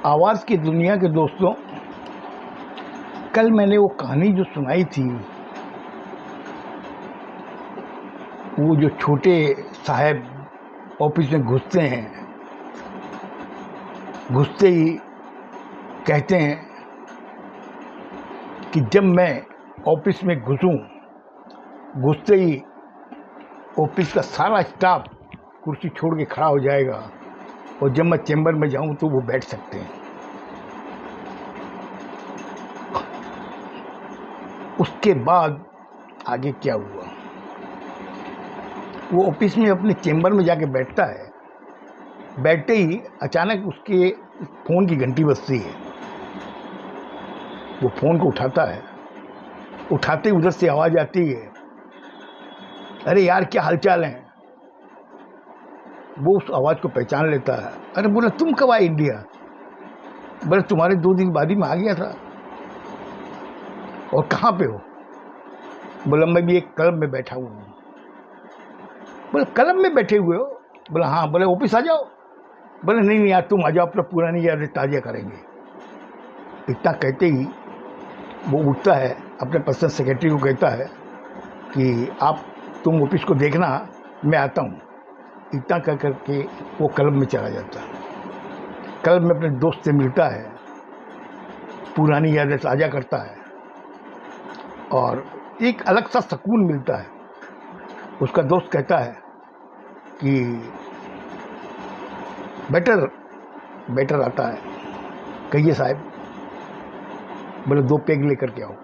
आवाज़ की दुनिया के दोस्तों, कल मैंने वो कहानी जो सुनाई थी, वो जो छोटे साहब ऑफिस में घुसते हैं, घुसते ही कहते हैं कि जब मैं ऑफिस में घुसूं, घुसते ही ऑफिस का सारा स्टाफ कुर्सी छोड़ के खड़ा हो जाएगा और जब मैं चैम्बर में जाऊं तो वो बैठ सकते हैं। उसके बाद आगे क्या हुआ? वो ऑफिस में अपने चैम्बर में जाके बैठता है। बैठते ही अचानक उसके फ़ोन की घंटी बजती है। वो फ़ोन को उठाता है। उठाते ही उधर से आवाज़ आती है, अरे यार क्या हालचाल है। वो उस आवाज़ को पहचान लेता है। अरे बोला, तुम कब आए इंडिया? बोले, तुम्हारे 2 दिन बाद ही मैं आ गया था। और कहाँ पे हो? बोला, मैं भी एक क्लब में बैठा हुआ हूँ। बोले, क्लब में बैठे हुए हो? बोला, हाँ। बोले, ऑफिस आ जाओ। बोले, नहीं नहीं यार, तुम आ जाओ, अपना पुरानी यादें ताज़ा करेंगे। इतना कहते ही वो उठता है, अपने पर्सनल सेक्रेटरी को कहता है कि तुम ऑफिस को देखना, मैं आता हूँ। इतना कह करके वो क्लब में चला जाता है। क्लब में अपने दोस्त से मिलता है, पुरानी यादें ताज़ा करता है और एक अलग सा सुकून मिलता है। उसका दोस्त कहता है कि बेटर आता है। कहिए साहब। बोले, 2 पेग लेकर के आओ।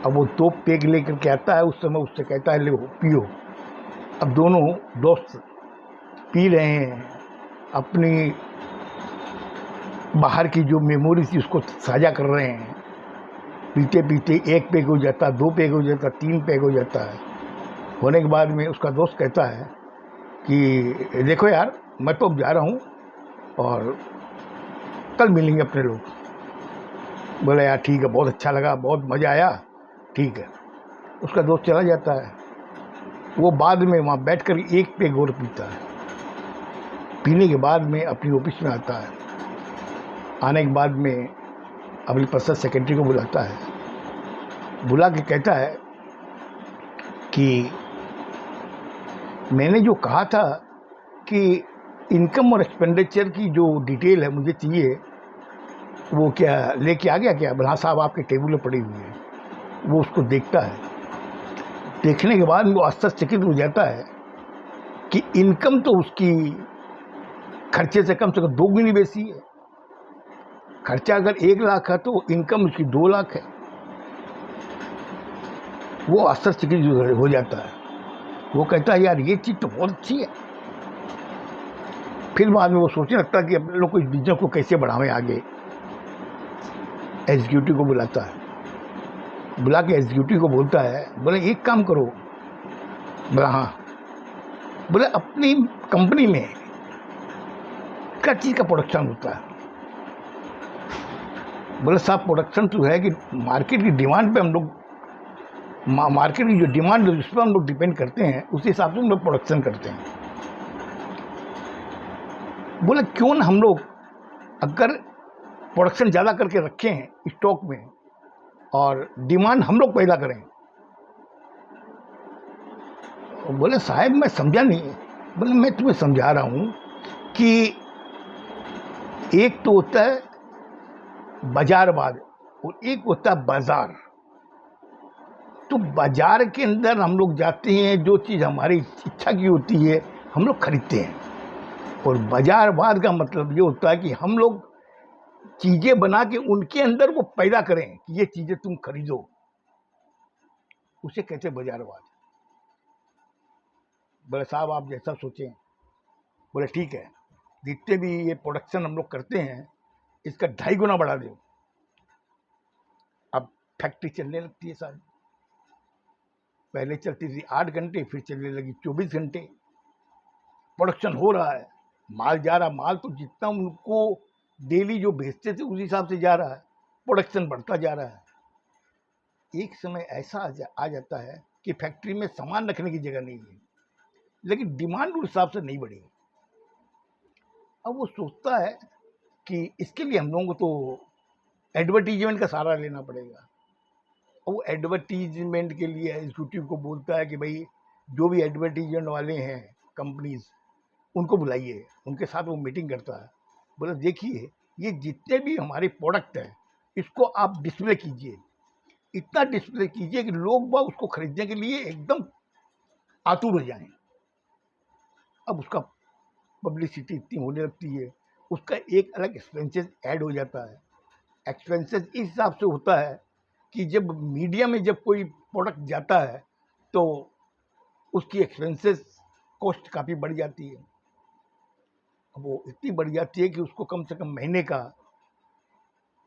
अब वो 2 पेग लेकर के आता है। उस समय उससे कहता है, ले पियो। अब दोनों दोस्त पी रहे हैं, अपनी बाहर की जो मेमोरी थी उसको साझा कर रहे हैं। पीते पीते 1 पेग हो जाता, 2 पेग हो जाता, 3 पेग हो जाता है। होने के बाद में उसका दोस्त कहता है कि देखो यार, मैं तो अब जा रहा हूँ और कल मिलेंगे अपने लोग। बोले, यार ठीक है, बहुत अच्छा लगा, बहुत मज़ा आया, ठीक है। उसका दोस्त चला जाता है। वो बाद में वहाँ बैठ कर 1 पेग और पीता है। पीने के बाद में अपनी ऑफिस में आता है। आने के बाद में अपनी पर्सनल सेक्रेटरी को बुलाता है। बुला के कहता है कि मैंने जो कहा था कि इनकम और एक्सपेंडिचर की जो डिटेल है मुझे चाहिए, वो क्या लेके आ गया क्या? बोला, हाँ साहब, आपके टेबल में पड़ी हुई है। वो उसको देखता है। देखने के बाद वो आश्चर्यचकित हो जाता है कि इनकम तो उसकी खर्चे से कम 2 गुनी बेसी है। खर्चा अगर 1 लाख है तो इनकम उसकी 2 लाख है। वो आश्चर्यचकित हो जाता है। वो कहता है, यार ये चीज़ तो बहुत अच्छी है। फिर बाद में वो सोचने लगता है कि अपने लोग को इस बिजनेस को कैसे बढ़ावें आगे। एग्जीक्यूटिव को बुलाता है। बुला के एग्जीक्यूटिव को बोलता है, बोले, एक काम करो। बोला, हाँ। बोले, अपनी कंपनी में क्या चीज़ का प्रोडक्शन होता है? बोले, साहब प्रोडक्शन तो है कि मार्केट की डिमांड पे हम लोग, मार्केट की जो डिमांड है उस पर हम लोग डिपेंड करते हैं, उस हिसाब से हम लोग प्रोडक्शन करते हैं। बोले, क्यों ना हम लोग अगर प्रोडक्शन ज़्यादा करके रखें स्टॉक में और डिमांड हम लोग पैदा करें। बोले, साहब मैं समझा नहीं। बोले, मैं तुम्हें समझा रहा हूँ कि एक तो होता है बाजारवाद और एक होता है बाजार। तो बाजार के अंदर हम लोग जाते हैं, जो चीज़ हमारी इच्छा की होती है हम लोग खरीदते हैं। और बाजारवाद का मतलब ये होता है कि हम लोग चीज़ें बना के उनके अंदर वो पैदा करें कि ये चीज़ें तुम खरीदो। उसे कहते हैं बाजारवाद। बोले, साहब आप जैसा सोचें। बोले, ठीक है, जितने भी ये प्रोडक्शन हम लोग करते हैं इसका 2.5 गुना बढ़ा दो। अब फैक्ट्री चलने लगती है साहब। पहले चलती थी 8 घंटे, फिर चलने लगी 24 घंटे। प्रोडक्शन हो रहा है, माल जा रहा। माल तो जितना उनको डेली जो भेजते थे उस हिसाब से जा रहा है। प्रोडक्शन बढ़ता जा रहा है। एक समय ऐसा आ जाता है कि फैक्ट्री में सामान रखने की जगह नहीं है, लेकिन डिमांड उस हिसाब से नहीं बढ़ी। अब वो सोचता है कि इसके लिए हम लोगों को तो एडवर्टीजमेंट का सहारा लेना पड़ेगा। और वो एडवर्टीजमेंट के लिए एग्जीक्यूटिव को बोलता है कि भाई जो भी एडवर्टीजमेंट वाले हैं कंपनीज, उनको बुलाइए, उनके साथ वो मीटिंग करता है। बोला देखिए ये जितने भी हमारे प्रोडक्ट हैं इसको आप डिस्प्ले कीजिए, इतना डिस्प्ले कीजिए कि लोग बाग उसको खरीदने के लिए एकदम आतुर हो जाएं। अब उसका पब्लिसिटी इतनी होने लगती है, उसका एक अलग एक्सपेंसेस ऐड हो जाता है। एक्सपेंसेस इस हिसाब से होता है कि जब मीडिया में जब कोई प्रोडक्ट जाता है तो उसकी एक्सपेंसेस कॉस्ट काफ़ी बढ़ जाती है। अब वो इतनी बढ़ जाती है कि उसको कम से कम महीने का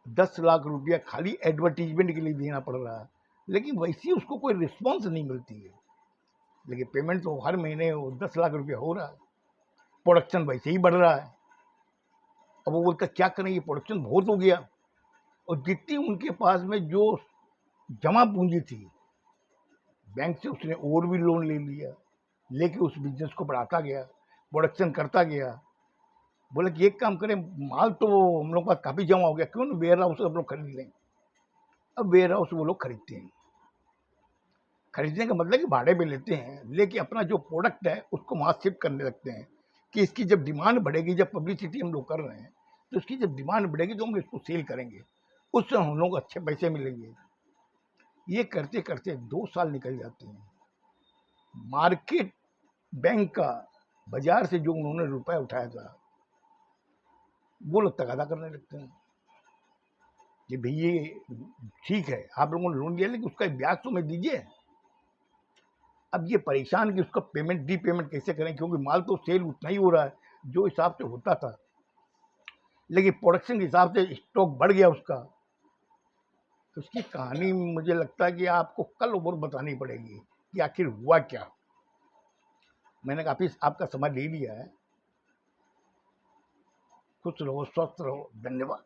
10 लाख रुपया खाली एडवर्टीजमेंट के लिए देना पड़ रहा है, लेकिन वैसी उसको कोई रिस्पॉन्स नहीं मिलती है। लेकिन पेमेंट तो हर महीने वो 10 लाख रुपया हो रहा है, प्रोडक्शन वैसे ही बढ़ रहा है। अब वो बोलता क्या करें, ये प्रोडक्शन बहुत हो गया, और जितनी उनके पास में जो जमा पूंजी थी बैंक से उसने और भी लोन ले लिया, लेके उस बिजनेस को बढ़ाता गया, प्रोडक्शन करता गया। बोले कि एक काम करें, माल तो हम लोग का काफ़ी जमा हो गया, क्यों ना वेयर हाउस हम लोग खरीद लें। अब वेयर हाउस वो लोग खरीदते हैं, खरीदने का मतलब कि भाड़े पे लेते हैं, लेके अपना जो प्रोडक्ट है उसको वहाँ शिफ्ट करने लगते हैं कि इसकी जब डिमांड बढ़ेगी, जब पब्लिसिटी हम लोग कर रहे हैं तो इसकी जब डिमांड बढ़ेगी तो हम इसको सेल करेंगे, उससे हम लोग अच्छे पैसे मिलेंगे। ये करते करते 2 साल निकल जाते हैं। मार्केट बैंक का बाजार से जो उन्होंने रुपया उठाया था वो लोग तगादा करने लगते हैं कि भैया ठीक है आप लोगों ने लोन लिया लेकिन उसका ब्याज तो मैं दीजिए। अब ये परेशान कि उसका पेमेंट डी पेमेंट कैसे करें, क्योंकि माल तो सेल उतना ही हो रहा है जो हिसाब से होता था, लेकिन प्रोडक्शन के हिसाब से स्टॉक बढ़ गया उसका। तो उसकी कहानी मुझे लगता है कि आपको कल और बतानी पड़ेगी कि आखिर हुआ क्या। मैंने काफ़ी आपका समय ले लिया है। खुश रहो, स्वस्थ रहो, धन्यवाद।